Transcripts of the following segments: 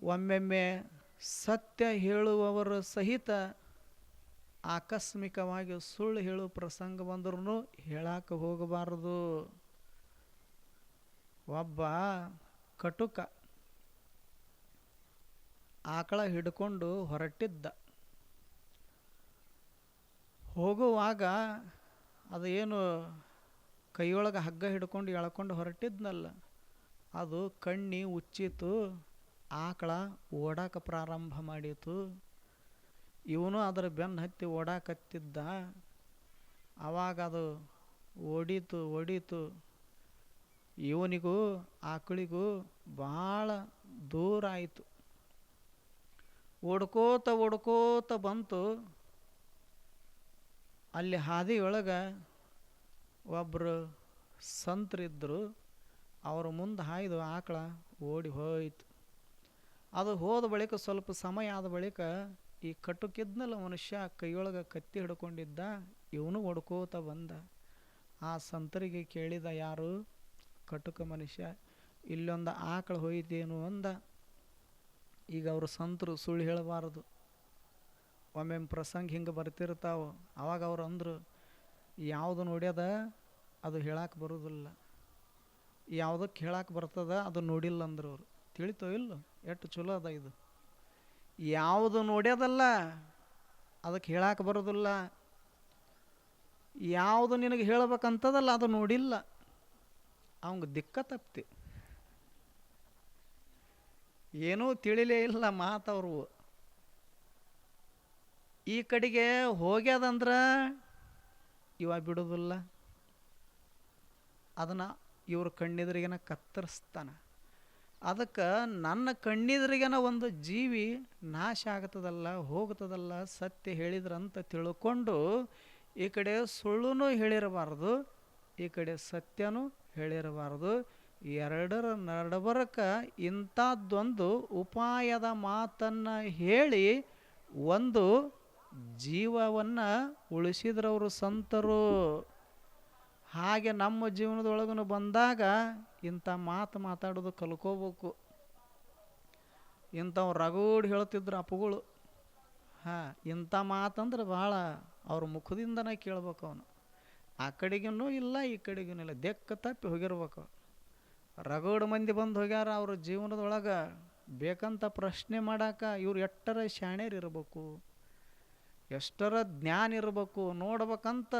ಒಮ್ಮೆಮ್ಮೆ ಸತ್ಯ ಹೇಳುವವರು ಸಹಿತ ಆಕಸ್ಮಿಕವಾಗಿ ಸುಳ್ಳು ಹೇಳುವ ಪ್ರಸಂಗ ಬಂದ್ರೂ ಹೇಳಕ್ಕೆ ಹೋಗಬಾರದು. ಒಬ್ಬ ಕಟುಕ ಆಕಳ ಹಿಡ್ಕೊಂಡು ಹೊರಟಿದ್ದ. ಹೋಗುವಾಗ ಅದು ಏನು ಕೈಯೊಳಗೆ ಹಗ್ಗ ಹಿಡ್ಕೊಂಡು ಎಳ್ಕೊಂಡು ಹೊರಟಿದ್ನಲ್ಲ, ಅದು ಕಣ್ಣಿ ಉಚ್ಚಿತು, ಆಕಳ ಓಡಾಕ ಪ್ರಾರಂಭ ಮಾಡಿತು. ಇವನು ಅದರ ಬೆನ್ನು ಹತ್ತಿ ಓಡಾಕತ್ತಿದ್ದ. ಆವಾಗ ಅದು ಓಡೀತು. ಇವನಿಗೂ ಆಕಳಿಗೂ ಭಾಳ ದೂರ ಆಯಿತು. ಓಡ್ಕೋತ ಬಂತು. ಅಲ್ಲಿ ಹಾದಿಯೊಳಗೆ ಒಬ್ಬರು ಸಂತರಿದ್ದರು. ಅವ್ರ ಮುಂದೆ ಹಾಯ್ದು ಆಕಳ ಓಡಿ ಹೋಯಿತು. ಅದು ಹೋದ ಬಳಿಕ ಸ್ವಲ್ಪ ಸಮಯ ಆದ ಬಳಿಕ ಈ ಕಟುಕಿದ್ನಲ್ಲ ಮನುಷ್ಯ, ಕೈಯೊಳಗೆ ಕತ್ತಿ ಹಿಡ್ಕೊಂಡಿದ್ದ, ಇವನು ಓಡ್ಕೋತ ಬಂದ. ಆ ಸಂತರಿಗೆ ಕೇಳಿದ, ಯಾರು? ಕಟುಕ ಮನುಷ್ಯ. ಇಲ್ಲೊಂದು ಆಕಳ ಹೋಯ್ತೇನು ಅಂದ. ಈಗ ಅವರು ಸಂತರು ಸುಳ್ಳು ಹೇಳಬಾರದು. ಒಮ್ಮೆ ಪ್ರಸಂಗ ಹಿಂಗೆ ಬರ್ತಿರ್ತಾವೆ. ಅವಾಗ ಅವ್ರು ಅಂದರು, ಯಾವುದು ನೋಡ್ಯದ ಅದು ಹೇಳಕ್ಕೆ ಬರೋದಿಲ್ಲ, ಯಾವುದಕ್ಕೆ ಹೇಳಕ್ಕೆ ಬರ್ತದ ಅದು ನೋಡಿಲ್ಲ ಅಂದ್ರು ಅವರು. ತಿಳಿತೋ ಇಲ್ಲ? ಎಷ್ಟು ಚಲೋ ಅದ ಇದು. ಯಾವುದು ನೋಡ್ಯದಲ್ಲ ಅದಕ್ಕೆ ಹೇಳಕ್ಕೆ ಬರೋದಿಲ್ಲ, ಯಾವುದು ನಿನಗೆ ಹೇಳಬೇಕಂತದಲ್ಲ ಅದು ನೋಡಿಲ್ಲ, ಅವಂಗೆ ದಿಕ್ಕ ತಪ್ತಿ, ಏನೂ ತಿಳಿಲೇ ಇಲ್ಲ ಮಾತವ್ರು. ಈ ಕಡೆಗೆ ಹೋಗ್ಯದಂದ್ರೆ ಇವ ಬಿಡೋದಿಲ್ಲ, ಅದನ್ನು ಇವ್ರ ಕಣ್ಣಿದ್ರಿಗೆನ ಕತ್ತರಿಸ್ತಾನ. ಅದಕ್ಕೆ ನನ್ನ ಕಣ್ಣಿದ್ರಿಗೆನ ಒಂದು ಜೀವಿ ನಾಶ ಆಗ್ತದಲ್ಲ, ಹೋಗ್ತದಲ್ಲ, ಸತ್ಯ ಹೇಳಿದ್ರಂತ ತಿಳ್ಕೊಂಡು ಈ ಕಡೆ ಸುಳ್ಳು ಹೇಳಿರಬಾರ್ದು, ಈ ಕಡೆ ಸತ್ಯನೂ ಹೇಳಿರಬಾರ್ದು. ಎರಡರ ನಡಬರಕ ಇಂಥದ್ದೊಂದು ಉಪಾಯದ ಮಾತನ್ನು ಹೇಳಿ ಒಂದು ಜೀವವನ್ನು ಉಳಿಸಿದ್ರವರು ಸಂತರು. ಹಾಗೆ ನಮ್ಮ ಜೀವನದೊಳಗೂ ಬಂದಾಗ ಇಂಥ ಮಾತಾಡೋದು ಕಲ್ಕೋಬೇಕು. ಇಂಥವು ರಗೂಡಿ ಹೇಳ್ತಿದ್ರು ಅಪ್ಪಗಳು. ಇಂಥ ಮಾತಂದ್ರೆ ಭಾಳ ಅವ್ರ ಮುಖದಿಂದನೇ ಕೇಳ್ಬೇಕು. ಅವನು ಆ ಕಡೆಗೂ ಇಲ್ಲ ಈ ಕಡೆಗೂ ಇಲ್ಲ, ದೆಕ್ಕ ತಪ್ಪಿ ಹೋಗಿರ್ಬೇಕು. ರಗೂಡು ಮಂದಿ ಬಂದು ಹೋಗ್ಯಾರ. ಅವ್ರ ಜೀವನದೊಳಗೆ ಬೇಕಂತ ಪ್ರಶ್ನೆ ಮಾಡಾಕ ಇವ್ರು ಎಷ್ಟರ ಶಾಣ್ಯರಿರ್ಬೇಕು, ಎಷ್ಟರ ಜ್ಞಾನ ಇರಬೇಕು, ನೋಡ್ಬೇಕಂತ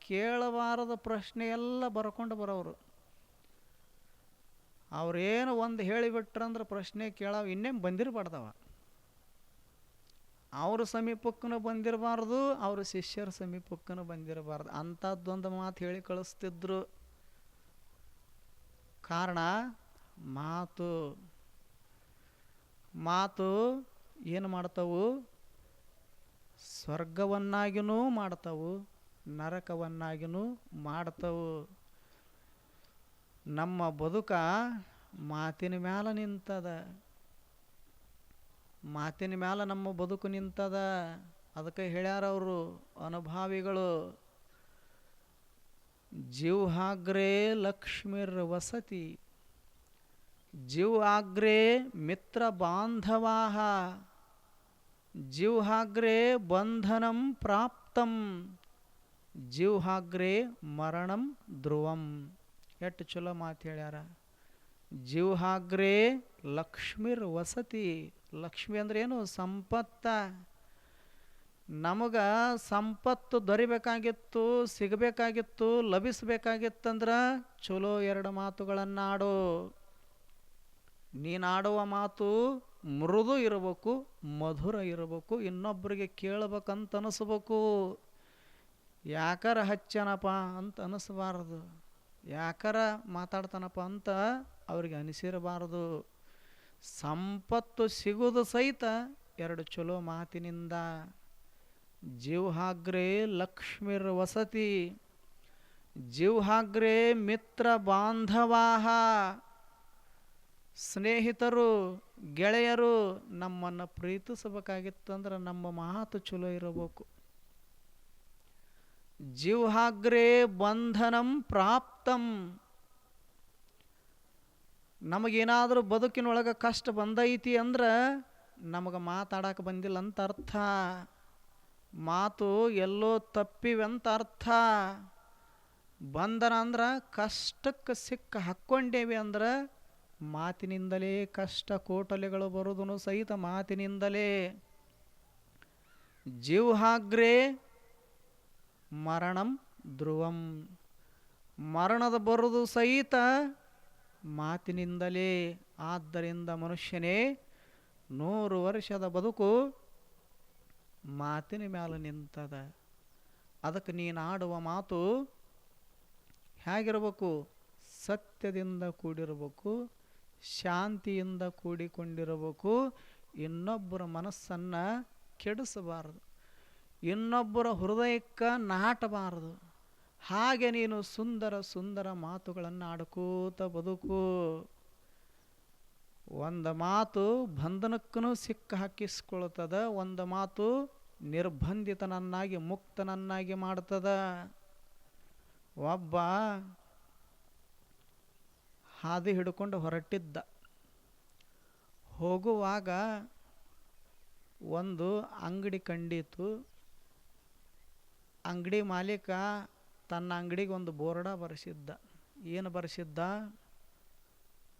ಕೇಳಬಾರದ ಪ್ರಶ್ನೆ ಎಲ್ಲ ಬರ್ಕೊಂಡು ಬರೋರು. ಅವ್ರೇನು ಒಂದು ಹೇಳಿಬಿಟ್ರಂದ್ರೆ ಪ್ರಶ್ನೆ ಕೇಳವು ಇನ್ನೇನು ಬಂದಿರಬಾರ್ದವ. ಅವ್ರ ಸಮೀಪಕ್ಕೂ ಬಂದಿರಬಾರ್ದು, ಅವ್ರ ಶಿಷ್ಯರ ಸಮೀಪಕ್ಕೂ ಬಂದಿರಬಾರ್ದು. ಅಂಥದ್ದೊಂದು ಮಾತು ಹೇಳಿ ಕಳಿಸ್ತಿದ್ರು. ಕಾರಣ ಮಾತು ಏನು ಮಾಡ್ತಾವು? ಸ್ವರ್ಗವನ್ನಾಗಿನೂ ಮಾಡ್ತಾವು, ನರಕವನ್ನಾಗಿನೂ ಮಾಡ್ತಾವು. ನಮ್ಮ ಬದುಕ ಮಾತಿನ ಮ್ಯಾಲ ನಿಂತದ, ಮಾತಿನ ಮ್ಯಾಲ ನಮ್ಮ ಬದುಕು ನಿಂತದ. ಅದಕ್ಕೆ ಹೇಳ್ಯಾರ ಅವರು ಅನುಭಾವಿಗಳು, ಜಿವ್ಹಾಗ್ರೇ ಲಕ್ಷ್ಮೀರ್ ವಸತಿ, ಜಿವ್ಹಾಗ್ರೇ ಮಿತ್ರ ಬಾಂಧವಾಹ, ಜಿವ್ಹಾಗ್ರೇ ಬಂಧನಂ ಪ್ರಾಪ್ತಂ, ಜಿವ್ಹಾಗ್ರೇ ಮರಣಂ ಧ್ರುವಂ. ಎಷ್ಟು ಚಲೋ ಮಾತು ಹೇಳ್ಯಾರ. ಜಿವ್ಹಾಗ್ರೇ ಲಕ್ಷ್ಮೀರ್ ವಸತಿ. ಲಕ್ಷ್ಮಿ ಅಂದ್ರೆ ಏನು? ಸಂಪತ್ತ. ನಮಗೆ ಸಂಪತ್ತು ದೊರಿಬೇಕಾಗಿತ್ತು, ಸಿಗಬೇಕಾಗಿತ್ತು, ಲಭಿಸಬೇಕಾಗಿತ್ತಂದ್ರೆ ಚಲೋ ಎರಡು ಮಾತುಗಳನ್ನಾಡು. ನೀನಾಡುವ ಮಾತು ಮೃದು ಇರಬೇಕು, ಮಧುರ ಇರಬೇಕು, ಇನ್ನೊಬ್ಬರಿಗೆ ಕೇಳಬೇಕಂತ ಅನಿಸ್ಬೇಕು. ಯಾಕಾರ ಹಚ್ಚನಪ್ಪ ಅಂತ ಅನಿಸ್ಬಾರ್ದು, ಯಾಕಾರ ಮಾತಾಡ್ತಾನಪ್ಪ ಅಂತ ಅವ್ರಿಗೆ ಅನಿಸಿರಬಾರ್ದು. ಸಂಪತ್ತು ಸಿಗುವುದು ಸಹಿತ ಎರಡು ಚಲೋ ಮಾತಿನಿಂದ. ಜಿವ್ಹಾಗ್ರೇ ಲಕ್ಷ್ಮೀರ್ ವಸತಿ, ಜಿವ್ಹಾಗ್ರೇ ಮಿತ್ರ ಬಾಂಧವಾಹ. ಸ್ನೇಹಿತರು, ಗೆಳೆಯರು ನಮ್ಮನ್ನು ಪ್ರೀತಿಸಬೇಕಾಗಿತ್ತಂದ್ರೆ ನಮ್ಮ ಮಾತು ಚಲೋ ಇರಬೇಕು. ಜಿವ್ಹಾಗ್ರೇ ಬಂಧನಂ ಪ್ರಾಪ್ತಂ. ನಮಗೇನಾದರೂ ಬದುಕಿನೊಳಗೆ ಕಷ್ಟ ಬಂದೈತಿ ಅಂದ್ರೆ ನಮಗೆ ಮಾತಾಡಕ್ಕೆ ಬಂದಿಲ್ಲ ಅಂತ ಅರ್ಥ. ಮಾತು ಎಲ್ಲೋ ತಪ್ಪಿವೆ ಅಂತ ಅರ್ಥ. ಬಂದನ ಅಂದ್ರೆ ಕಷ್ಟಕ್ಕೆ ಸಿಕ್ಕ ಹಾಕ್ಕೊಂಡೇವಿ ಅಂದ್ರೆ ಮಾತಿನಿಂದಲೇ ಕಷ್ಟ ಕೋಟಲೆಗಳು ಬರುವುದನ್ನು ಸಹಿತ ಮಾತಿನಿಂದಲೇ. ಜೀವಹಾಗ್ರೇ ಮರಣಂ ಧ್ರುವಂ, ಮರಣದ ಬರುವುದು ಸಹಿತ ಮಾತಿನಿಂದಲೇ. ಆದ್ದರಿಂದ ಮನುಷ್ಯನೇ 100 ವರ್ಷದ ಬದುಕು ಮಾತಿನ ಮೇಲೆ ನಿಂತದ. ಅದಕ್ಕೆ ನೀನು ಆಡುವ ಮಾತು ಹೇಗಿರಬೇಕು? ಸತ್ಯದಿಂದ ಕೂಡಿರಬೇಕು, ಶಾಂತಿಯಿಂದ ಕೂಡಿಕೊಂಡಿರಬೇಕು, ಇನ್ನೊಬ್ಬರ ಮನಸ್ಸನ್ನು ಕೆಡಿಸಬಾರದು, ಇನ್ನೊಬ್ಬರ ಹೃದಯಕ್ಕೆ ನಾಟಬಾರದು. ಹಾಗೆ ನೀನು ಸುಂದರ ಸುಂದರ ಮಾತುಗಳನ್ನು ಆಡ್ಕೋತ ಬದುಕು. ಒಂದು ಮಾತು ಬಂಧನಕ್ಕೂ ಸಿಕ್ಕ ಹಾಕಿಸ್ಕೊಳ್ತದ, ಒಂದು ಮಾತು ನಿರ್ಬಂಧಿತನನ್ನಾಗಿ ಮುಕ್ತನನ್ನಾಗಿ ಮಾಡ್ತದ. ಒಬ್ಬ ಹಾದಿ ಹಿಡ್ಕೊಂಡು ಹೊರಟಿದ್ದ. ಹೋಗುವಾಗ ಒಂದು ಅಂಗಡಿ ಕಂಡಿತು. ಅಂಗಡಿ ಮಾಲೀಕ ತನ್ನ ಅಂಗಡಿಗೆ ಒಂದು ಬೋರ್ಡ ಬರೆಸಿದ್ದ. ಏನು ಬರೆಸಿದ್ದ?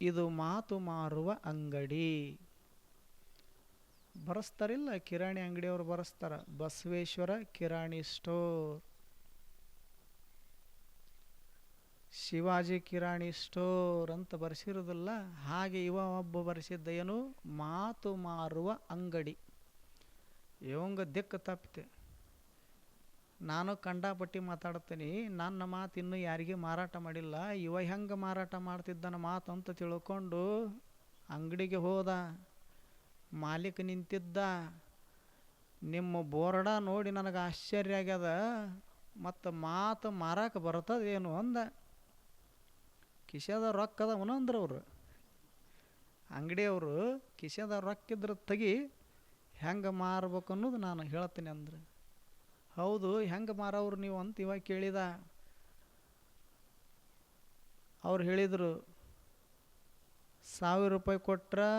ಇದು ಮಾತು ಮಾರುವ ಅಂಗಡಿ. ಬರೆಸ್ತಾರಿಲ್ಲ, ಕಿರಾಣಿ ಅಂಗಡಿಯವರು ಬರೆಸ್ತಾರ, ಬಸವೇಶ್ವರ ಕಿರಾಣಿ ಸ್ಟೋರ್, ಶಿವಾಜಿ ಕಿರಾಣಿ ಸ್ಟೋರ್ ಅಂತ ಬರೆಸಿರೋದಿಲ್ಲ. ಹಾಗೆ ಇವ ಒಬ್ಬ ಬರೆಸಿದ್ದ, ಏನು? ಮಾತು ಮಾರುವ ಅಂಗಡಿ. ಇವಂಗ ದಿಕ್ಕು ತಪ್ಪಿತೆ. ನಾನು ಕಂಡಾಪಟ್ಟಿ ಮಾತಾಡ್ತೀನಿ, ನನ್ನ ಮಾತು ಇನ್ನೂ ಯಾರಿಗೆ ಮಾರಾಟ ಮಾಡಿಲ್ಲ, ಇವ ಹೆಂಗೆ ಮಾರಾಟ ಮಾಡ್ತಿದ್ದಾನ ಮಾತು ಅಂತ ತಿಳ್ಕೊಂಡು ಅಂಗಡಿಗೆ ಹೋದ. ಮಾಲೀಕ ನಿಂತಿದ್ದ. ನಿಮ್ಮ ಬೋರ್ಡ ನೋಡಿ ನನಗೆ ಆಶ್ಚರ್ಯ ಆಗ್ಯದ, ಮತ್ತು ಮಾತು ಮಾರಕ್ಕೆ ಬರ್ತದೇನು ಅಂದ. ಕಿಶೆದ ರೊಕ್ಕದ ಅಂದ್ರು ಅವರು, ಅಂಗಡಿಯವರು. ಕಿಶೆದ ರೊಕ್ಕಿದ್ರೆ ತೆಗಿ, ಹೆಂಗೆ ಮಾರ್ಬೇಕು ಅನ್ನೋದು ನಾನು ಹೇಳ್ತೀನಿ ಅಂದ್ರೆ. ಹೌದು, ಹೆಂಗೆ ಮಾರವ್ರು ನೀವು ಅಂತ ಇವಾಗ ಕೇಳಿದ. ಅವ್ರು ಹೇಳಿದರು, 1000 ರೂಪಾಯಿ ಕೊಟ್ರೆ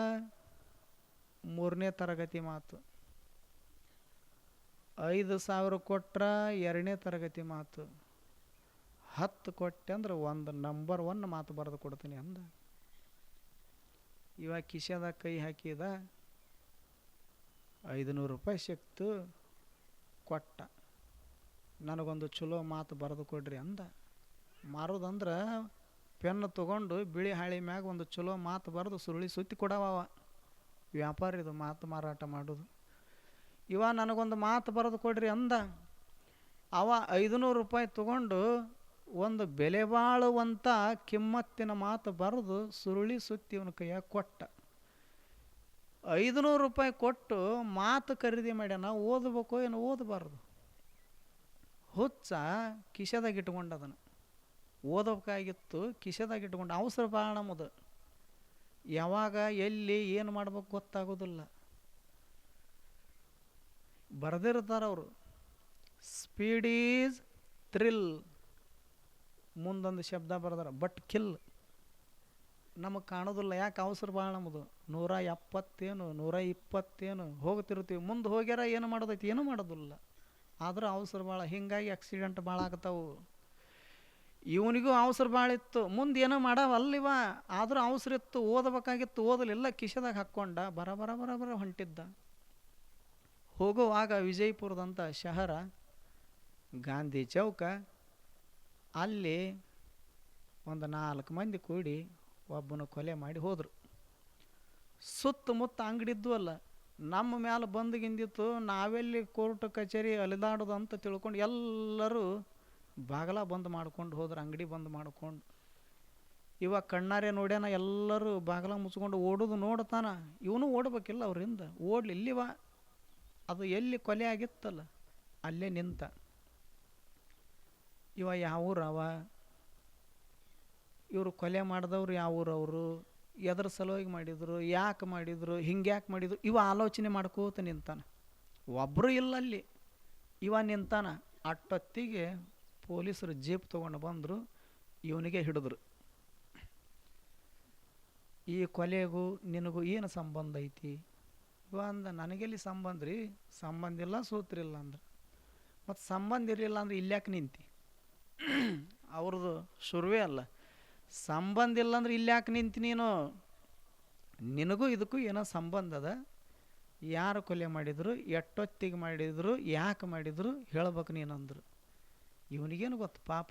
3ನೇ ತರಗತಿ ಮಾತು, 5000 ಕೊಟ್ರೆ 2ನೇ ತರಗತಿ ಮಾತು, 10 ಕೊಟ್ಟೆ ಅಂದ್ರೆ ಒಂದು ನಂಬರ್ 1 ಮಾತು ಬರೆದು ಕೊಡ್ತೀನಿ ಅಂದ. ಇವಾಗ ಕಿಶೆದಾಗ ಕೈ ಹಾಕಿದ, 500 ರೂಪಾಯಿ ಸಿಕ್ತು, ಕೊಟ್ಟ. ನನಗೊಂದು ಚಲೋ ಮಾತು ಬರೆದು ಕೊಡ್ರಿ ಅಂದ. ಮಾರೋದಂದ್ರೆ ಪೆನ್ ತೊಗೊಂಡು ಬಿಳಿ ಹಾಳಿ ಮ್ಯಾಗ ಒಂದು ಚಲೋ ಮಾತು ಬರೆದು ಸುರುಳಿ ಸುತ್ತಿ ಕೊಡವ. ವ್ಯಾಪಾರ ಇದು, ಮಾತು ಮಾರಾಟ ಮಾಡೋದು. ಇವ ನನಗೊಂದು ಮಾತು ಬರೆದು ಕೊಡ್ರಿ ಅಂದ. ಅವ 500 ರೂಪಾಯಿ ತೊಗೊಂಡು ಒಂದು ಬೆಲೆ ಬಾಳುವಂಥ ಕಿಮ್ಮತ್ತಿನ ಮಾತು ಬರೆದು ಸುರುಳಿ ಸುತ್ತಿ ಇವನ ಕೈಯಾಗ ಕೊಟ್ಟ. 500 ರೂಪಾಯಿ ಕೊಟ್ಟು ಮಾತು ಖರೀದಿ ಮಾಡ್ಯಾನ. ಓದಬೇಕು ಏನು ಓದಬಾರ್ದು? ಹುಚ್ಚ ಕಿಶೆದಾಗ ಇಟ್ಕೊಂಡದನು. ಓದಬೇಕಾಗಿತ್ತು, ಕಿಶೆದಾಗ ಇಟ್ಕೊಂಡು. ಅವಸರ ಭಾಳ ನಮ್ಮದು. ಯಾವಾಗ ಎಲ್ಲಿ ಏನು ಮಾಡ್ಬೇಕು ಗೊತ್ತಾಗೋದಿಲ್ಲ. ಬರೆದಿರ್ತಾರೆ ಅವರು, ಸ್ಪೀಡ್ ಈಸ್ ಥ್ರಿಲ್, ಮುಂದೊಂದು ಶಬ್ದ ಬರೆದಾರ, ಬಟ್ ಕಿಲ್. ನಮಗೆ ಕಾಣೋದಿಲ್ಲ. ಯಾಕೆ? ಅವಸರ ಭಾಳ ನಮ್ಮದು. 170 120 ಹೋಗ್ತಿರ್ತೀವಿ. ಮುಂದೆ ಹೋಗ್ಯಾರ ಏನು ಮಾಡೋದೈತಿ? ಏನೂ ಮಾಡೋದಿಲ್ಲ. ಆದ್ರೆ ಅವಸರ ಭಾಳ. ಹೀಗಾಗಿ ಆಕ್ಸಿಡೆಂಟ್ ಭಾಳ ಆಗ್ತಾವು. ಇವನಿಗೂ ಅವಸರ ಭಾಳ ಇತ್ತು, ಮುಂದೆ ಏನೋ ಮಾಡವಲ್ಲಿವ. ಆದರೂ ಅವಸರ ಇತ್ತು, ಓದಬೇಕಾಗಿತ್ತು, ಓದಲಿಲ್ಲ. ಕಿಶೆದಾಗ ಹಾಕ್ಕೊಂಡ ಬರ ಬರ ಬರ ಬರ ಹೊಂಟಿದ್ದ. ಹೋಗುವಾಗ ವಿಜಯಪುರದಂಥ ಶಹರ, ಗಾಂಧಿ ಚೌಕ, ಅಲ್ಲಿ ಒಂದು 4 ಮಂದಿ ಕೂಡಿ ಒಬ್ಬನ ಕೊಲೆ ಮಾಡಿ ಹೋದರು. ಸುತ್ತಮುತ್ತ ಅಂಗಡಿ ಇದ್ವು ಅಲ್ಲ, ನಮ್ಮ ಮ್ಯಾಲೆ ಬಂದುಗಿಂದಿತ್ತು. ನಾವೆಲ್ಲಿ ಕೋರ್ಟ್ ಕಚೇರಿ ಅಲಿದಾಡೋದು ಅಂತ ತಿಳ್ಕೊಂಡು ಎಲ್ಲರೂ ಬಾಗಲ ಬಂದ್ ಮಾಡ್ಕೊಂಡು ಹೋದ್ರೆ, ಅಂಗಡಿ ಬಂದ್ ಮಾಡ್ಕೊಂಡು. ಇವಾಗ ಕಣ್ಣಾರೆ ನೋಡ್ಯಾನ, ಎಲ್ಲರೂ ಬಾಗಲ ಮುಚ್ಕೊಂಡು ಓಡೋದು ನೋಡ್ತಾನ. ಇವನು ಓಡ್ಬೇಕಿಲ್ಲ ಅವರಿಂದ, ಓಡ್ಲಿಲ್ಲಿವ. ಅದು ಎಲ್ಲಿ ಕೊಲೆ ಆಗಿತ್ತಲ್ಲ ಅಲ್ಲೇ ನಿಂತ. ಇವ ಯಾವ ಊರವ, ಇವರು ಕೊಲೆ ಮಾಡಿದವ್ರು ಯಾವ ಊರವರು, ಎದ್ರ ಸಲುವಾಗಿ ಮಾಡಿದರು, ಯಾಕೆ ಮಾಡಿದರು, ಹಿಂಗೆ ಯಾಕೆ ಮಾಡಿದರು, ಇವ ಆಲೋಚನೆ ಮಾಡ್ಕೋತ ನಿಂತಾನ. ಒಬ್ಬರು ಇಲ್ಲ ಅಲ್ಲಿ, ಇವ ನಿಂತಾನ. ಅಟ್ಟೊತ್ತಿಗೆ ಪೊಲೀಸರು ಜೀಪ್ ತೊಗೊಂಡು ಬಂದರು, ಇವನಿಗೆ ಹಿಡಿದ್ರು. ಈ ಕೊಲೆಗೂ ನಿನಗೂ ಏನು ಸಂಬಂಧ ಐತಿ? ಇವ ಅಂದ, ನನಗೆಲ್ಲಿ ಸಂಬಂಧ ರೀ, ಸಂಬಂಧ ಇಲ್ಲ ಸೂತ್ರ ಇಲ್ಲ ಅಂದ್ರೆ. ಮತ್ತು ಸಂಬಂಧ ಇರಲಿಲ್ಲ ಅಂದ್ರೆ ಇಲ್ಯಾಕೆ ನಿಂತಿ? ಅವ್ರದ್ದು ಶುರುವೇ ಅಲ್ಲ, ಸಂಬಂಧ ಇಲ್ಲ ಅಂದ್ರೆ ಇಲ್ಯಾಕೆ ನಿಂತಿ ನೀನು? ನಿನಗೂ ಇದಕ್ಕೂ ಏನೋ ಸಂಬಂಧ ಅದ. ಯಾರು ಕೊಲೆ ಮಾಡಿದರು, ಎಷ್ಟೊತ್ತಿಗೆ ಮಾಡಿದರು, ಯಾಕೆ ಮಾಡಿದರು ಹೇಳ್ಬೇಕು ನೀನಂದ್ರು. ಇವನಿಗೇನು ಗೊತ್ತು ಪಾಪ,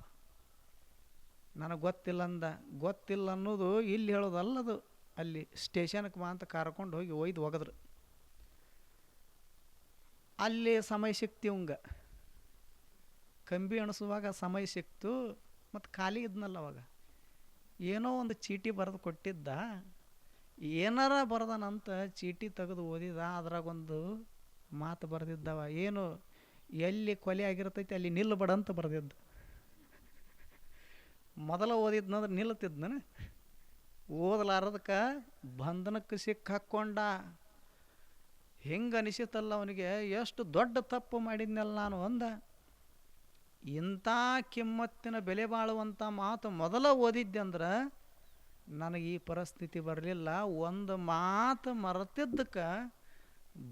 ನನಗೆ ಗೊತ್ತಿಲ್ಲ ಅಂದ. ಗೊತ್ತಿಲ್ಲ ಅನ್ನೋದು ಇಲ್ಲಿ ಹೇಳೋದಲ್ಲದು, ಅಲ್ಲಿ ಸ್ಟೇಷನ್ಗೆ ಬಾ ಅಂತ ಕರ್ಕೊಂಡು ಹೋಗಿ ಒಯ್ದು ಒಗೆದ್ರು. ಅಲ್ಲಿ ಸಮಯ ಸಿಕ್ತು ಇವಂಗ, ಕಂಬಿ ಅಣಿಸುವಾಗ ಸಮಯ ಸಿಕ್ತು. ಮತ್ತು ಖಾಲಿ ಇದ್ನಲ್ಲ ಅವಾಗ, ಏನೋ ಒಂದು ಚೀಟಿ ಬರೆದು ಕೊಟ್ಟಿದ್ದ, ಏನಾರ ಬರ್ದಾನಂತ ಚೀಟಿ ತೆಗೆದು ಓದಿದ. ಅದ್ರಾಗೊಂದು ಮಾತು ಬರೆದಿದ್ದವ, ಏನು ಎಲ್ಲಿ ಕೊಲೆ ಆಗಿರ್ತೈತಿ ಅಲ್ಲಿ ನಿಲ್ಲಬೇಡ ಅಂತ ಬರೆದಿದ್ದ. ಮೊದಲ ಓದಿದ್ನಂದ್ರೆ ನಿಲ್ತಿದ್ನ, ಓದಲಾರದಕ್ಕೆ ಬಂಧನಕ್ಕೆ ಸಿಕ್ಕ ಹಾಕ್ಕೊಂಡ. ಹೆಂಗೆ ಅನಿಸಿತಲ್ಲ ಅವನಿಗೆ, ಎಷ್ಟು ದೊಡ್ಡ ತಪ್ಪು ಮಾಡಿದ್ನಲ್ಲ ನಾನು ಅಂದ. ಇಂಥ ಕಿಮ್ಮತ್ತಿನ ಬೆಲೆ ಬಾಳುವಂಥ ಮಾತು ಮೊದಲ ಓದಿದ್ದೆ ಅಂದ್ರೆ ನನಗೆ ಈ ಪರಿಸ್ಥಿತಿ ಬರಲಿಲ್ಲ. ಒಂದು ಮಾತು ಮರೆತಿದ್ದಕ್ಕೆ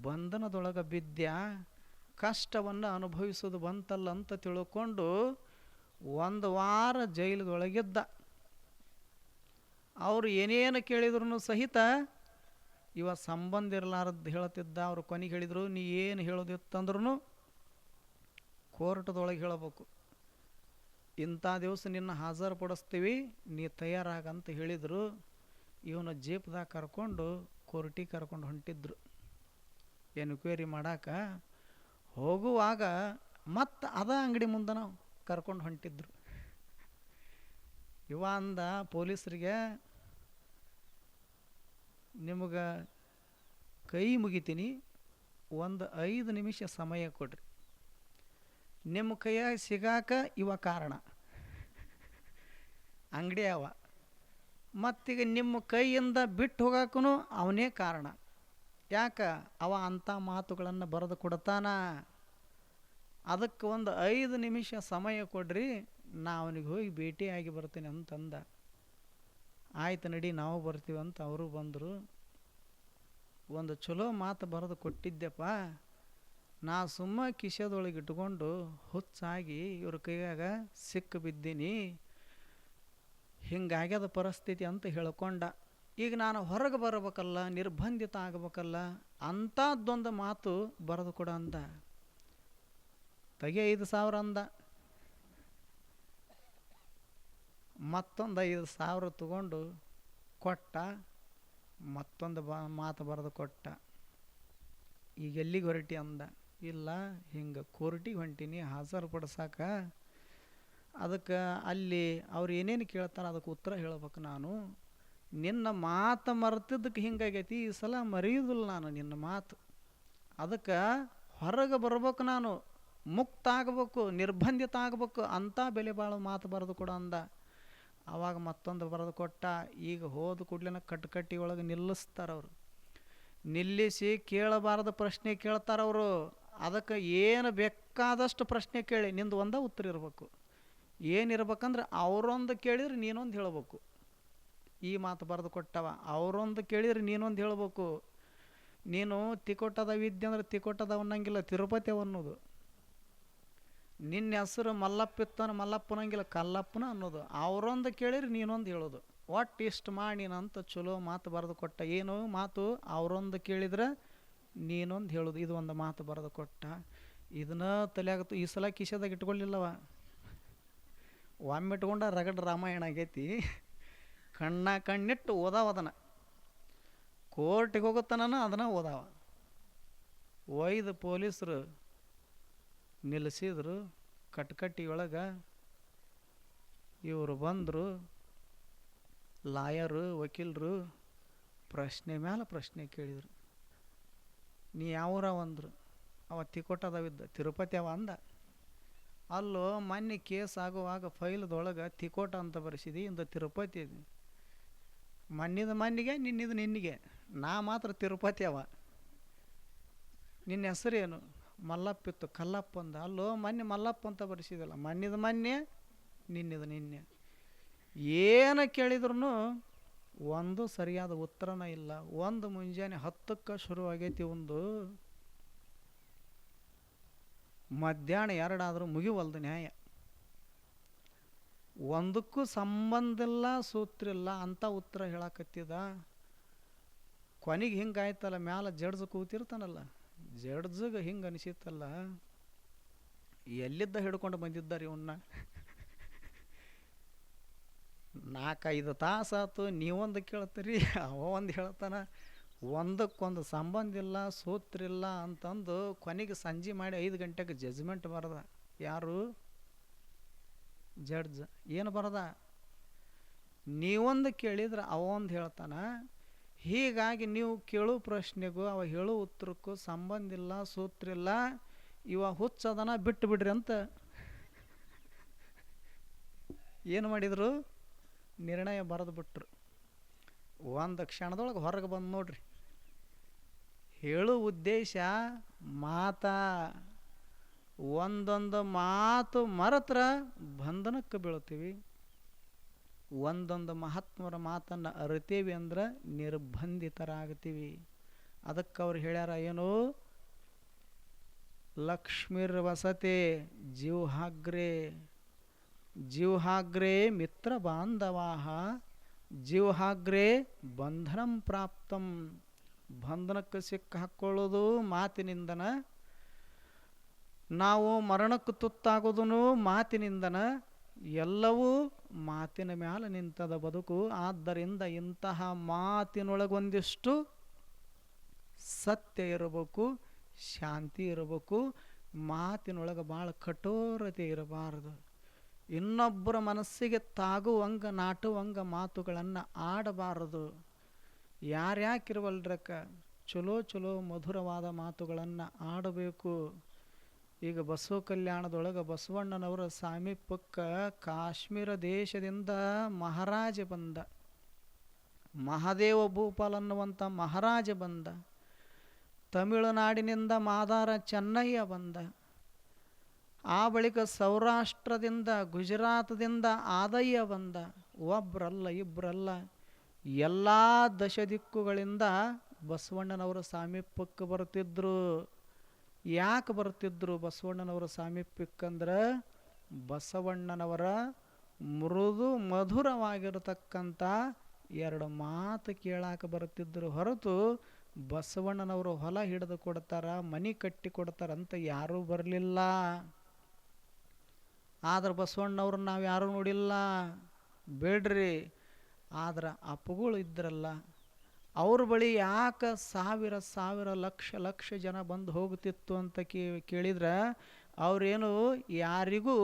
ಬಂಧನದೊಳಗೆ ಬಿದ್ದ, ಕಷ್ಟವನ್ನು ಅನುಭವಿಸೋದು ಬಂತಲ್ಲ ಅಂತ ತಿಳ್ಕೊಂಡು 1 ವಾರ ಜೈಲದೊಳಗಿದ್ದ. ಅವರು ಏನೇನು ಕೇಳಿದ್ರು ಸಹಿತ ಇವ ಸಂಬಂಧ ಇರಲಾರದ್ದು ಹೇಳ್ತಿದ್ದ. ಅವರು ಕೊನೆಗೆ ಹೇಳಿದರು, ನೀ ಏನು ಹೇಳೋದಿತ್ತಂದ್ರೂ ಕೋರ್ಟ್ದೊಳಗೆ ಹೇಳಬೇಕು, ಇಂಥ ದಿವಸ ನಿನ್ನ ಹಾಜರುಪಡಿಸ್ತೀವಿ, ನೀ ತಯಾರಾಗಂತ ಹೇಳಿದರು. ಇವನು ಜೀಪ್ದಾಗ ಕರ್ಕೊಂಡು ಕೋರ್ಟಿಗೆ ಕರ್ಕೊಂಡು ಹೊಂಟಿದ್ರು ಎನ್ಕ್ವೈರಿ ಮಾಡಾಕ. ಹೋಗುವಾಗ ಮತ್ತು ಅದ ಅಂಗಡಿ ಮುಂದೆ ನಾವು ಕರ್ಕೊಂಡು ಹೊಂಟಿದ್ರು. ಇವ ಅಂದ ಪೊಲೀಸರಿಗೆ, ನಿಮಗೆ ಕೈ ಮುಗಿತೀನಿ, ಒಂದು 5 ನಿಮಿಷ ಸಮಯ ಕೊಡ್ರಿ, ನಿಮ್ಮ ಕೈಯಾಗ ಸಿಗಾಕ ಇವ ಕಾರಣ, ಅಂಗಡಿ ಅವ, ಮತ್ತೀಗ ನಿಮ್ಮ ಕೈಯಿಂದ ಬಿಟ್ಟು ಹೋಗಾಕೂ ಅವನೇ ಕಾರಣ. ಯಾಕೆ ಅವ ಅಂಥ ಮಾತುಗಳನ್ನು ಬರೆದು ಕೊಡ್ತಾನ. ಅದಕ್ಕೆ ಒಂದು 5 ನಿಮಿಷ ಸಮಯ ಕೊಡ್ರಿ, ನಾ ಅವನಿಗೆ ಹೋಗಿ ಭೇಟಿಯಾಗಿ ಬರ್ತೀನಿ ಅಂತಂದ. ಆಯ್ತು ನಡಿ, ನಾವು ಬರ್ತೀವಿ ಅಂತ ಅವರು ಬಂದರು. ಒಂದು ಚಲೋ ಮಾತು ಬರೆದು ಕೊಟ್ಟಿದ್ದೆಪ್ಪ, ನಾ ಸುಮ್ಮ ಕಿಶೆದೊಳಗೆ ಇಟ್ಕೊಂಡು ಹುಚ್ಚಾಗಿ ಇವ್ರ ಕೈಯಾಗ ಸಿಕ್ಕು ಬಿದ್ದೀನಿ, ಹಿಂಗಾಗ್ಯದ ಪರಿಸ್ಥಿತಿ ಅಂತ ಹೇಳ್ಕೊಂಡ. ಈಗ ನಾನು ಹೊರಗೆ ಬರಬೇಕಲ್ಲ, ನಿರ್ಬಂಧಿತ ಆಗಬೇಕಲ್ಲ, ಅಂಥದ್ದೊಂದು ಮಾತು ಬರೆದು ಕೊಡ ಅಂದ. ತೆಗೆ 5,000 ಅಂದ. ಮತ್ತೊಂದು 5,000 ತಗೊಂಡು ಕೊಟ್ಟ, ಮತ್ತೊಂದು ಮಾತು ಬರೆದು ಕೊಟ್ಟ. ಈಗ ಎಲ್ಲಿಗೆ ಹೊರಟಿ ಅಂದ. ಇಲ್ಲ, ಹಿಂಗೆ ಕೋರ್ಟಿಗೆ ಹೊಂಟೀನಿ ಹಾಜರು ಪಡಿಸಾಕ, ಅದಕ್ಕೆ ಅಲ್ಲಿ ಅವ್ರು ಏನೇನು ಕೇಳ್ತಾರೆ ಅದಕ್ಕೆ ಉತ್ತರ ಹೇಳ್ಬೇಕು ನಾನು. ನಿನ್ನ ಮಾತು ಮರೆತಿದ್ದಕ್ಕೆ ಹಿಂಗಾಗೈತಿ, ಈ ಸಲ ಮರೆಯೋದಿಲ್ಲ ನಾನು ನಿನ್ನ ಮಾತು. ಅದಕ್ಕೆ ಹೊರಗೆ ಬರ್ಬೇಕು, ನಾನು ಮುಕ್ತ ಆಗಬೇಕು, ನಿರ್ಬಂಧಿತ ಆಗಬೇಕು, ಅಂಥ ಬೆಲೆ ಬಾಳೋ ಮಾತು ಬರೆದು ಕೊಡ ಅಂದ. ಆವಾಗ ಮತ್ತೊಂದು ಬರೆದು ಕೊಟ್ಟ. ಈಗ ಹೋದ ಕೂಡಲೇ ಕಟ್ಕಟ್ಟಿ ಒಳಗೆ ನಿಲ್ಲಿಸ್ತಾರವ್ರು. ನಿಲ್ಲಿಸಿ ಕೇಳಬಾರ್ದ ಪ್ರಶ್ನೆ ಕೇಳ್ತಾರವರು. ಅದಕ್ಕೆ ಏನು ಬೇಕಾದಷ್ಟು ಪ್ರಶ್ನೆ ಕೇಳಿ, ನಿಂದು ಒಂದೇ ಉತ್ತರ ಇರಬೇಕು. ಏನಿರ್ಬೇಕಂದ್ರೆ ಅವರೊಂದು ಕೇಳಿದ್ರೆ ನೀನೊಂದು ಹೇಳಬೇಕು. ಈ ಮಾತು ಬರೆದು ಕೊಟ್ಟವ. ಅವರೊಂದು ಕೇಳಿದ್ರೆ ನೀನೊಂದು ಹೇಳಬೇಕು. ನೀನು ತಿಕೋಟದ ವಿದ್ಯೆ ಅಂದ್ರೆ ತಿಕೋಟದ ಅನ್ನಂಗಿಲ್ಲ, ತಿರುಪತಿ ಅನ್ನೋದು. ನಿನ್ನ ಹೆಸರು ಮಲ್ಲಪ್ಪಿತ್ತನ ಮಲ್ಲಪ್ಪನಂಗಿಲ್ಲ, ಕಲ್ಲಪ್ಪನ ಅನ್ನೋದು. ಅವರೊಂದು ಕೇಳಿದ್ರೆ ನೀನೊಂದು ಹೇಳೋದು. ಒಟ್ಟು ಇಷ್ಟು ಮಾಡಿನಂತ ಚಲೋ ಮಾತು ಬರೆದು ಕೊಟ್ಟ. ಏನು ಮಾತು? ಅವರೊಂದು ಕೇಳಿದ್ರೆ ನೀನೊಂದು ಹೇಳೋದು. ಇದು ಒಂದು ಮಾತು ಬರೆದು ಕೊಟ್ಟ. ಇದನ್ನ ತಲೆಯಾಗತ್ತು. ಈ ಸಲ ಕಿಶೆದಾಗ ಇಟ್ಕೊಳ್ಳಿಲ್ಲವ, ಒಮ್ಮೆ ಇಟ್ಕೊಂಡ ರಗಡ ರಾಮಾಯಣ ಆಗೈತಿ. ಕಣ್ಣಿಟ್ಟು ಓದಾವದನ, ಕೋರ್ಟಿಗೆ ಹೋಗುತ್ತಾನ ಅದನ್ನು ಓದಾವ. ಒಯ್ದು ಪೊಲೀಸರು ನಿಲ್ಲಿಸಿದ್ರು ಕಟ್ಕಟ್ಟಿಯೊಳಗೆ. ಇವರು ಬಂದರು, ಲಾಯರು, ವಕೀಲರು. ಪ್ರಶ್ನೆ ಮೇಲೆ ಪ್ರಶ್ನೆ ಕೇಳಿದರು. ನೀ ಯಾವೂರ ಅಂದರು. ಅವ ತಿಕೋಟದವಿದ್ದ, ತಿರುಪತಿ ಅವ ಅಂದ. ಅಲ್ಲೋ ಮೊನ್ನೆ ಕೇಸ್ ಆಗುವಾಗ ಫೈಲ್ದೊಳಗೆ ತಿಕೋಟ ಅಂತ ಬರೆಸಿದಿ, ಇಂದ ತಿರುಪತಿ ಇದೆ. ಮೊನ್ನಿಗೆ ನಿನ್ನಿಗೆ, ನಾ ಮಾತ್ರ ತಿರುಪತಿ ಅವ. ನಿನ್ನ ಹೆಸರೇನು? ಮಲ್ಲಪ್ಪಿತ್ತು, ಕಲ್ಲಪ್ಪ ಅಂದ. ಅಲ್ಲೋ ಮೊನ್ನೆ ಮಲ್ಲಪ್ಪ ಅಂತ ಬರೆಸಿದಲ್ಲ, ಮೊನ್ನೆ ನಿನ್ನಿದು ನಿನ್ನೆ. ಏನು ಕೇಳಿದ್ರು ಒಂದು ಸರಿಯಾದ ಉತ್ತರನ ಇಲ್ಲ. ಒಂದು ಮುಂಜಾನೆ 10ಕ್ಕೆ ಶುರು ಆಗೈತಿ, ಒಂದು ಮಧ್ಯಾಹ್ನ 2 ಆದರೂ ಮುಗಿವಲ್ದು ನ್ಯಾಯ. ಒಂದಕ್ಕೂ ಸಂಬಂಧ ಇಲ್ಲ, ಸೂತ್ರ ಇಲ್ಲ ಅಂತ ಉತ್ತರ ಹೇಳಕತ್ತಿದ. ಕೊನೆಗೆ ಹಿಂಗಾಯ್ತಲ್ಲ, ಮ್ಯಾಲ ಜಡ್ಜ್ ಕೂತಿರ್ತಾನಲ್ಲ, ಜಡ್ಜಿಗೆ ಹಿಂಗೆ ಅನಿಸಿತ್ತಲ್ಲ, ಎಲ್ಲಿದ್ದ ಹಿಡ್ಕೊಂಡು ಬಂದಿದ್ದಾರೆ ಇವನ್ನ. 4-5 ತಾಸಾತು ನೀವೊಂದು ಕೇಳ್ತೀರಿ, ಅವ ಒಂದು ಹೇಳ್ತಾನ, ಒಂದಕ್ಕೊಂದು ಸಂಬಂಧ ಇಲ್ಲ, ಸೂತ್ರ ಇಲ್ಲ ಅಂತಂದು ಕೊನೆಗೆ ಸಂಜೆ ಮಾಡಿ 5 ಗಂಟೆಗೆ ಜಜ್ಮೆಂಟ್ ಬರದ. ಯಾರು? ಜಡ್ಜ್. ಏನು ಬರದ? ನೀವೊಂದು ಕೇಳಿದ್ರೆ ಅವ ಒಂದು ಹೇಳ್ತಾನ. ಹೀಗಾಗಿ ನೀವು ಕೇಳೋ ಪ್ರಶ್ನೆಗೂ ಅವ ಹೇಳೋ ಉತ್ತರಕ್ಕೂ ಸಂಬಂಧ ಇಲ್ಲ, ಸೂತ್ರ ಇಲ್ಲ, ಇವ ಹುಚ್ಚದನ ಬಿಟ್ಟು ಬಿಡ್ರಿ ಅಂತ ಏನು ಮಾಡಿದರು? ನಿರ್ಣಯ ಬರೆದು ಬಿಟ್ರು. ಒಂದು ಕ್ಷಣದೊಳಗೆ ಹೊರಗೆ ಬಂದು ನೋಡ್ರಿ. ಹೇಳೋ ಉದ್ದೇಶ ಮಾತಾ, ಒಂದೊಂದು ಮಾತು ಮರೆತ್ರ ಬಂಧನಕ್ಕೆ ಬೀಳ್ತೀವಿ. ಒಂದೊಂದು ಮಹಾತ್ಮರ ಮಾತನ್ನು ಅರಿತೀವಿ ಅಂದ್ರೆ ನಿರ್ಬಂಧಿತರಾಗ್ತೀವಿ. ಅದಕ್ಕೆ ಅವ್ರು ಹೇಳ್ಯಾರ ಏನು? ಲಕ್ಷ್ಮೀರ್ ವಸತೆ ಜಿವ್ಹಾಗ್ರೇ, ಜಿವ್ಹಾಗ್ರೇ ಮಿತ್ರ ಬಾಂಧವಾಹ, ಜಿವ್ಹಾಗ್ರೇ ಬಂಧನಂ ಪ್ರಾಪ್ತಂ. ಬಂಧನಕ್ಕೆ ಸಿಕ್ಕ ಹಾಕ್ಕೊಳ್ಳೋದು ಮಾತಿನಿಂದನ, ನಾವು ಮರಣಕ್ಕೆ ತುತ್ತಾಗೋದೂ ಮಾತಿನಿಂದನ. ಎಲ್ಲವೂ ಮಾತಿನ ಮ್ಯಾಲ ನಿಂತದ ಬದುಕು. ಆದ್ದರಿಂದ ಇಂತಹ ಮಾತಿನೊಳಗೊಂದಿಷ್ಟು ಸತ್ಯ ಇರಬೇಕು, ಶಾಂತಿ ಇರಬೇಕು. ಮಾತಿನೊಳಗೆ ಭಾಳ ಕಠೋರತೆ ಇರಬಾರದು. ಇನ್ನೊಬ್ಬರ ಮನಸ್ಸಿಗೆ ತಾಗುವಂಗ ನಾಟುವಂಗ ಮಾತುಗಳನ್ನು ಆಡಬಾರದು. ಯಾರ್ಯಾಕಿರುವಲ್ರಕ್ಕ ಚಲೋ ಚಲೋ ಮಧುರವಾದ ಮಾತುಗಳನ್ನು ಆಡಬೇಕು. ಈಗ ಬಸವ ಕಲ್ಯಾಣದೊಳಗೆ ಬಸವಣ್ಣನವರ ಸಾಮೀಪ್ಯಕ್ಕೆ ಕಾಶ್ಮೀರ ದೇಶದಿಂದ ಮಹಾರಾಜ ಬಂದ, ಮಹಾದೇವ ಭೂಪಾಲ್ ಅನ್ನುವಂಥ ಮಹಾರಾಜ ಬಂದ. ತಮಿಳುನಾಡಿನಿಂದ ಮಾದಾರ ಚೆನ್ನಯ್ಯ ಬಂದ. ಆ ಬಳಿಕ ಸೌರಾಷ್ಟ್ರದಿಂದ ಗುಜರಾತದಿಂದ ಆದಯ್ಯ ಬಂದ. ಒಬ್ಬರಲ್ಲ ಇಬ್ಬರಲ್ಲ, ಎಲ್ಲ ದಶ ದಿಕ್ಕುಗಳಿಂದ ಬಸವಣ್ಣನವರ ಸಾಮೀಪ್ಯಕ್ಕೆ ಬರ್ತಿದ್ರು. ಯಾಕೆ ಬರ್ತಿದ್ರು ಬಸವಣ್ಣನವರ ಸಾಮೀಪ್ಯಕ್ಕಂದ್ರೆ ಬಸವಣ್ಣನವರ ಮೃದು ಮಧುರವಾಗಿರತಕ್ಕಂಥ 2 ಮಾತು ಕೇಳಾಕ ಬರ್ತಿದ್ರು ಹೊರತು ಬಸವಣ್ಣನವರು ಹೊಲ ಹಿಡಿದು ಕೊಡ್ತಾರ, ಮನೆ ಕಟ್ಟಿ ಕೊಡ್ತಾರಂತ ಯಾರೂ ಬರಲಿಲ್ಲ. ಆದ್ರೆ ಬಸವಣ್ಣವ್ರನ್ನ ನಾವು ಯಾರೂ ನೋಡಿಲ್ಲ, ಬೇಡ್ರಿ. ಆದ್ರೆ ಅಪ್ಪಗಳು ಇದ್ರಲ್ಲ, ಅವ್ರ ಬಳಿ ಯಾಕೆ ಸಾವಿರ ಸಾವಿರ ಲಕ್ಷ ಲಕ್ಷ ಜನ ಬಂದು ಹೋಗ್ತಿತ್ತು ಅಂತ ಕೇಳಿದ್ರೆ ಅವರೇನು ಯಾರಿಗೂ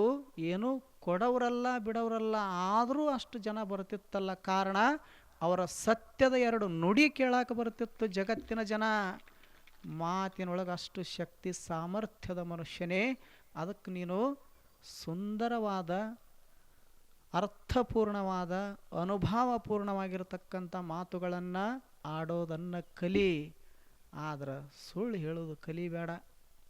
ಏನು ಕೊಡೋರಲ್ಲ, ಬಿಡೋರಲ್ಲ. ಆದರೂ ಅಷ್ಟು ಜನ ಬರ್ತಿತ್ತಲ್ಲ, ಕಾರಣ ಅವರ ಸತ್ಯದ 2 ನುಡಿ ಕೇಳಾಕ ಬರ್ತಿತ್ತು ಜಗತ್ತಿನ ಜನ. ಮಾತಿನೊಳಗೆ ಅಷ್ಟು ಶಕ್ತಿ ಸಾಮರ್ಥ್ಯದ ಮನುಷ್ಯನೇ. ಅದಕ್ಕೆ ನೀನು ಸುಂದರವಾದ, ಅರ್ಥಪೂರ್ಣವಾದ, ಅನುಭವಪೂರ್ಣವಾಗಿರತಕ್ಕಂಥ ಮಾತುಗಳನ್ನು ಆಡೋದನ್ನು ಕಲಿ. ಆದ್ರೆ ಸುಳ್ಳು ಹೇಳೋದು ಕಲಿಬೇಡ.